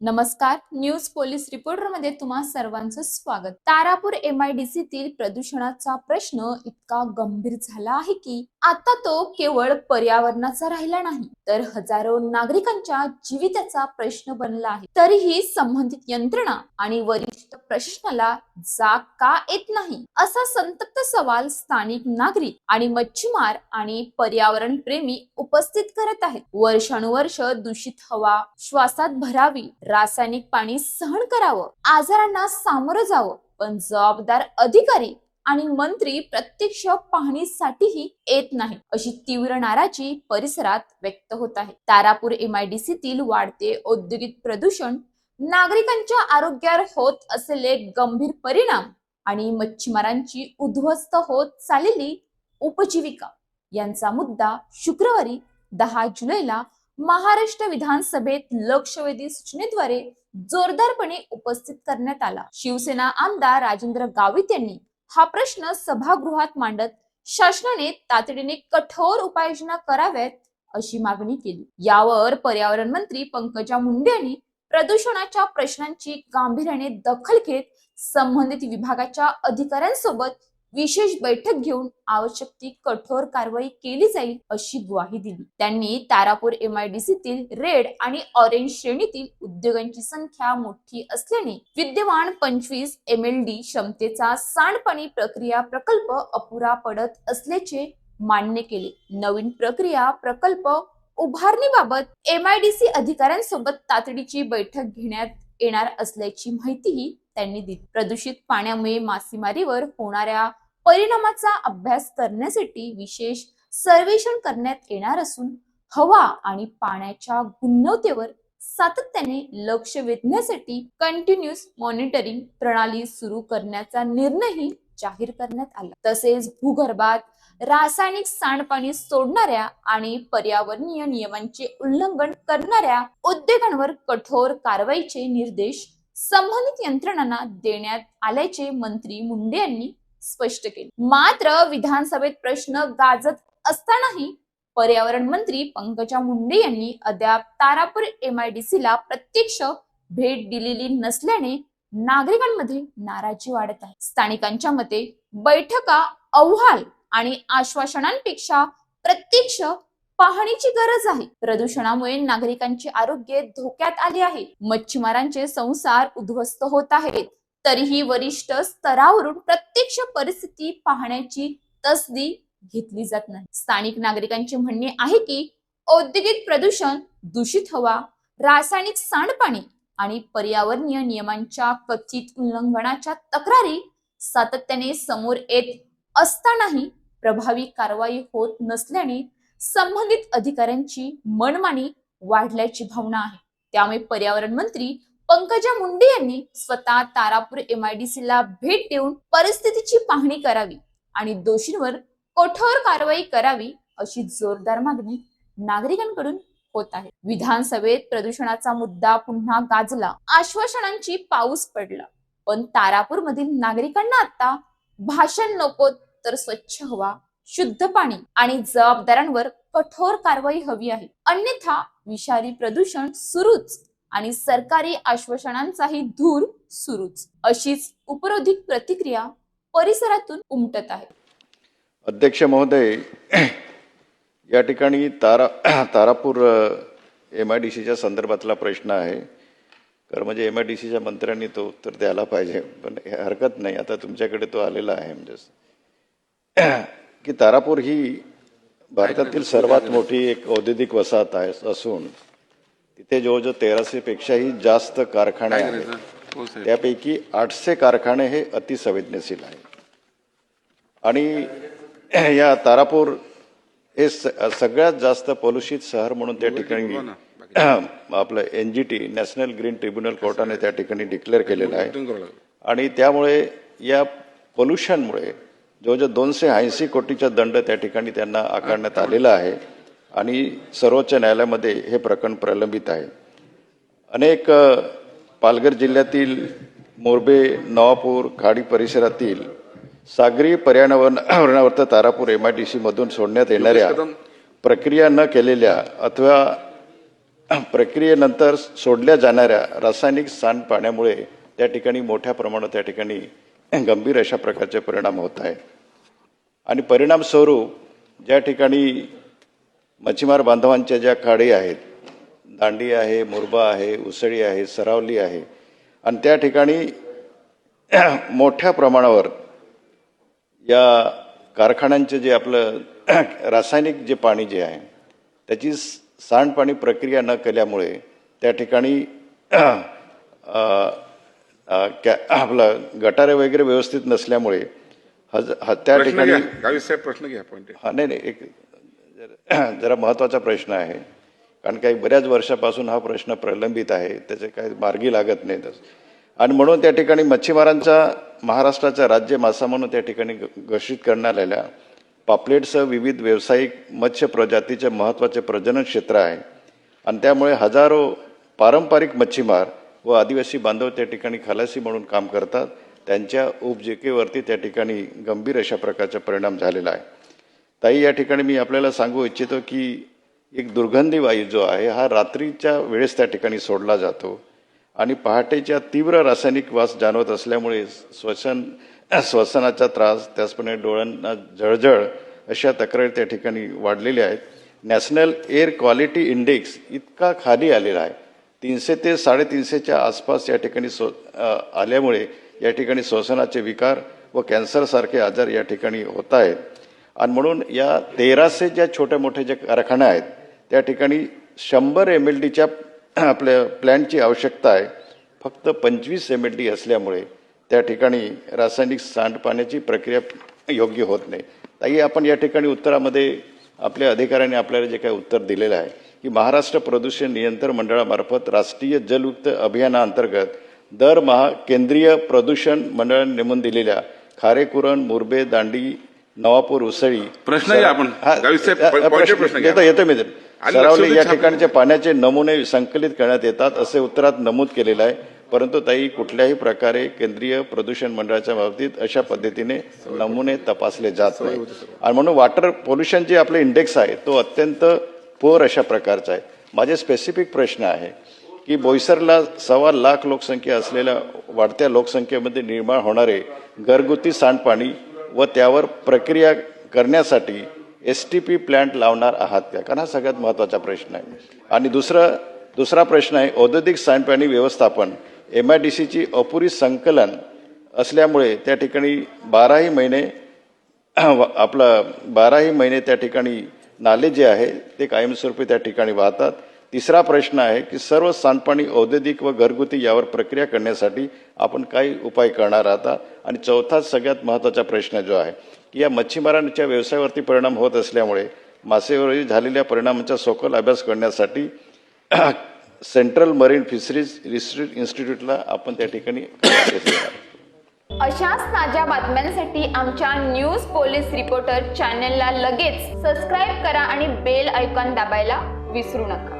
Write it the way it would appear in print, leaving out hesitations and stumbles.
नमस्कार, news police reporter मध्ये तुम्हा सर्वांचं स्वागत। तारापूर MIDCतील प्रदूषणाचा प्रश्न इतका गंभीर झाला आहे की आता तो केवळ पर्यावरणाचा राहिला नाही तर हजारो नागरिकांच्या जीविताचा प्रश्न बनला आहे। तरीही संबंधित यंत्रणा आणि वरिष्ठ प्रशासनाला जाग का येत नाही असा संतप्त सवाल स्थानिक नागरिक आणि मच्छीमार आणि पर्यावरण प्रेमी उपस्थित करत आहेत। वर्षानुवर्ष दूषित हवा श्वासात भरावी, रासायनिक पाणी सहन करावं, आजारांना सामोरं जावं, पण जबाबदार अधिकारी आणि मंत्री प्रत्यक्ष पाहणीसाठीही येत नाही अशी तीव्र नाराजी परिसरात व्यक्त होत आहे। तारापूर MIDCतील वाढते औद्योगिक प्रदूषण, नागरिकांच्या आरोग्यावर होत असलेले गंभीर परिणाम आणि मच्छीमारांची उद्ध्वस्त होत चाललेली उपजीविका यांचा मुद्दा शुक्रवारी 10 जुलैला महाराष्ट्र विधानसभेत लक्षवेधी सूचनेद्वारे जोरदारपणे उपस्थित करण्यात आला। शिवसेना आमदार राजेंद्र गावित यांनी हा प्रश्न सभागृहात मांडत शासनाने तातडीने कठोर उपाययोजना कराव्यात अशी मागणी केली। यावर पर्यावरण मंत्री पंकजा मुंडे यांनी प्रदूषणाच्या प्रश्नांची गांभीर्याने दखल घेत संबंधित विभागाच्या अधिकाऱ्यांसोबत विशेष बैठक घेऊन आवश्यक ती कठोर कारवाई केली जाईल अशी ग्वाही दिली। त्यांनी तारापूर MIDCतील रेड आणि ऑरेंज श्रेणीतील उद्योगांची संख्या मोठी असल्याने विद्यमान 25 MLD क्षमतेचा सांडपाणी प्रक्रिया प्रकल्प अपुरा पडत असल्याचे मान्य केले। नवीन प्रक्रिया प्रकल्प उभारणीबाबत MIDC अधिकाऱ्यांसोबत तातडीची बैठक घेण्यात येणार असल्याची माहितीही त्यांनी दिली। प्रदूषित पाण्यामुळे मासेमारीवर होणाऱ्या परिणामाचा अभ्यास करण्यासाठी विशेष सर्वेक्षण करण्यात येणार असून हवा आणि पाण्याच्या गुणवत्तेवर सातत्याने लक्ष वेधण्यासाठी कंटिन्यूअस मॉनिटरिंग प्रणाली सुरू करण्याचा निर्णयही जाहीर करण्यात आला। तसेच भूगर्भात रासायनिक सांडपाणी सोडणाऱ्या आणि पर्यावरणीय नियमांचे उल्लंघन करणाऱ्या उद्योगांवर कठोर कारवाईचे निर्देश संबंधित यंत्रणांना देण्यात आल्याचे मंत्री मुंडे यांनी स्पष्ट केले। मात्र विधानसभेत प्रश्न गाजत असतानाही पर्यावरण मंत्री पंकजा मुंडे यांनी अद्याप तारापूर MIDCला प्रत्यक्ष भेट दिलेली नसल्याने नागरिकांमध्ये नाराजी वाढत आहे। स्थानिकांच्या मते बैठका, अहवाल आणि आश्वासनांपेक्षा प्रत्यक्ष पाहणीची गरज आहे। प्रदूषणामुळे नागरिकांचे आरोग्य धोक्यात आले आहे, मच्छीमारांचे संसार उद्ध्वस्त होत आहेत, तरीही वरिष्ठ स्तरावरून प्रत्यक्ष परिस्थिती पाहण्याची तसदी घेतली जात नाही। स्थानिक नागरिकांचे म्हणणे आहे की औद्योगिक प्रदूषण, दूषित हवा, रासायनिक सांडपाणी आणि पर्यावरणीय नियमांच्या कथित उल्लंघनाच्या तक्रारी सातत्याने समोर येत असतानाही प्रभावी कारवाई होत नसल्याने संबंधित अधिकाऱ्यांची मनमानी वाढल्याची भावना आहे। त्यामुळे पर्यावरण मंत्री पंकजा मुंडे यांनी स्वतः तारापूर MIDCला भेट देऊन परिस्थितीची पाहणी करावी आणि दोषींवर कठोर कारवाई करावी अशी जोरदार मागणी नागरिकांकडून होत आहे। विधानसभेत प्रदूषणाचा मुद्दा पुन्हा गाजला, आश्वासनांची पाऊस पडला, पण तारापूर मधील नागरिकांना आता भाषण नको तर स्वच्छ हवा, शुद्ध पाणी आणि जबाबदारांवर कठोर कारवाई हवी आहे, अन्यथा विषारी प्रदूषण सुरूच आणि सरकारी आश्वासनांचाही धूर सुरूच अशीच उपरोधिक प्रतिक्रिया परिसरातून उमटत आहे। अध्यक्ष महोदय, या ठिकाणी तारापूर MIDCच्या संदर्भातला प्रश्न आहे। कारण म्हणजे MIDCच्या मंत्र्यांनी तो उत्तर द्यायला पाहिजे, पण हरकत नाही, आता तुमच्याकडे तो आलेला आहे। म्हणजे की तारापूर ही भारतातील सर्वात मोठी एक औद्योगिक वसाहत आहे असून तिथे जवळजवळ 1300 पेक्षाही जास्त कारखाने आहेत। त्यापैकी 800 कारखाने हे अतिसंवेदनशील आहेत आणि या तारापूर हे सगळ्यात जास्त पोल्युशित शहर म्हणून त्या ठिकाणी आपलं NGT नॅशनल ग्रीन ट्रिब्युनल कोर्टाने त्या ठिकाणी डिक्लेअर केलेलं आहे आणि त्यामुळे या पोल्युशनमुळे जवळजवळ 280 कोटीचा दंड त्या ठिकाणी त्यांना आकारण्यात आलेला आहे आणि सर्वोच्च न्यायालयामध्ये हे प्रकरण प्रलंबित आहे। अनेक पालघर जिल्ह्यातील मोरबे, नवापूर, खाडी परिसरातील सागरी पर्यावरणावर तारापूर MIDC मधून सोडण्यात येणाऱ्या प्रक्रिया न केलेल्या अथवा प्रक्रियेनंतर सोडल्या जाणाऱ्या रासायनिक सांडपाण्यामुळे त्या ठिकाणी मोठ्या प्रमाणात त्या ठिकाणी गंभीर अशा प्रकारचे परिणाम होत आहेत. आणि परिणाम स्वरूप ज्या ठिकाणी मच्छीमार बांधवांच्या ज्या खाडी आहेत, दांडी आहे, मुरबा आहे, उसळी आहे, सरावली आहे, आणि त्या ठिकाणी मोठ्या प्रमाणावर या कारखान्यांचे जे आपलं रासायनिक जे पाणी जे आहे त्याची सांडपाणी प्रक्रिया न केल्यामुळे त्या ठिकाणी आपलं गटारे वगैरे व्यवस्थित नसल्यामुळे त्या ठिकाणी प्रश्न घ्या पॉइंट. हा नाही एक जरा महत्त्वाचा प्रश्न आहे, कारण काही बऱ्याच वर्षापासून हा प्रश्न प्रलंबित आहे, त्याचे काही मार्गी लागत नाहीत. आणि म्हणून त्या ठिकाणी मच्छीमारांचा महाराष्ट्राचा राज्य मासा म्हणून त्या ठिकाणी घोषित करण्यात आलेल्या पापलेटसह विविध व्यावसायिक मत्स्य प्रजातीचे महत्त्वाचे प्रजनन क्षेत्र आहे. आणि त्यामुळे हजारो पारंपरिक मच्छीमार व आदिवासी बांधव त्या ठिकाणी खलासी म्हणून काम करतात. त्यांच्या उपजीविकेवरती त्या ठिकाणी गंभीर अशा प्रकारचा परिणाम झालेला आहे. ताई, या ठिकाणी मी आपल्याला सांगू इच्छितो की एक दुर्गंधी वायू जो आहे हा रात्रीच्या वेळेस त्या ठिकाणी सोडला जातो आणि पहाटेच्या तीव्र रासायनिक वास जाणवत असल्यामुळे श्वसनाचा त्रास, त्याचप्रमाणे डोळ्यांना जळजळ अशा तक्रारी त्या ठिकाणी वाढलेल्या आहेत. नॅशनल एअर क्वालिटी इंडेक्स इतका खाली आलेला आहे, 300 ते 350च्या आसपास या ठिकाणी आल्यामुळे या ठिकाणी श्वसनाचे विकार व कॅन्सरसारखे आजार या ठिकाणी होत आहेत. आणि म्हणून या 1300 ज्या छोट्या मोठे जे कारखाने आहेत त्या ठिकाणी 100 MLDच्या आपल्या प्लॅन्टची आवश्यकता आहे. फक्त 25 MLD असल्यामुळे त्या ठिकाणी रासायनिक सांडपाण्याची प्रक्रिया योग्य होत नाही. ताई, आपण या ठिकाणी उत्तरामध्ये आपल्या अधिकाऱ्यांनी आपल्याला जे काही उत्तर दिलेलं आहे की महाराष्ट्र प्रदूषण नियंत्रण मंडळामार्फत राष्ट्रीय जलयुक्त अभियानाअंतर्गत दरमहा केंद्रीय प्रदूषण मंडळाने नेमून दिलेल्या खारेकुरण, मुरबे, दांडी, नवापूर, उसळी प्रश्न घ्या आपण. येतो मी सरावली या ठिकाणचे पाण्याचे नमुने संकलित करण्यात येतात असे उत्तरात नमूद केलेलं आहे. परंतु ताई, कुठल्याही प्रकारे केंद्रीय प्रदूषण मंडळाच्या बाबतीत अशा पद्धतीने नमुने तपासले जात नाही. आणि म्हणून वॉटर पोल्युशन जे आपले इंडेक्स आहे तो अत्यंत पोर अशा प्रकारचा आहे. माझे स्पेसिफिक प्रश्न आहे की बोईसरला 1.25 लाख लोकसंख्या असलेल्या वाढत्या लोकसंख्येमध्ये निर्माण होणारे घरगुती सांडपाणी व त्यावर प्रक्रिया करण्यासाठी STP प्लांट लावणार आहात का? कारण हा सगळ्यात महत्त्वाचा प्रश्न आहे. आणि दुसरा प्रश्न आहे औद्योगिक सांडपाणी व्यवस्थापन. MIDCची अपुरी संकलन असल्यामुळे त्या ठिकाणी 12ही महिने त्या ठिकाणी नाले जे आहे ते कायमस्वरूपी त्या ठिकाणी वाहतात. तिसरा प्रश्न आहे की सर्व सांडपाणी औद्योगिक व घरगुती यावर प्रक्रिया करण्यासाठी आपण काही उपाय करणार आहात. आणि चौथा सगळ्यात महत्त्वाचा प्रश्न जो आहे की या मच्छीमारांच्या व्यवसायावरती परिणाम होत असल्यामुळे मासेमारीवर झालेल्या परिणामांचा सखोल अभ्यास करण्यासाठी सेंट्रल मरीन फिशरीज रिसर्च इन्स्टिट्यूटला आपण त्या ठिकाणी अशाच ताज्या बातम्यांसाठी आमच्या न्यूज पोलीस रिपोर्टर चॅनलला लगेच सबस्क्राईब करा आणि बेल आयकॉन दाबायला विसरू नका.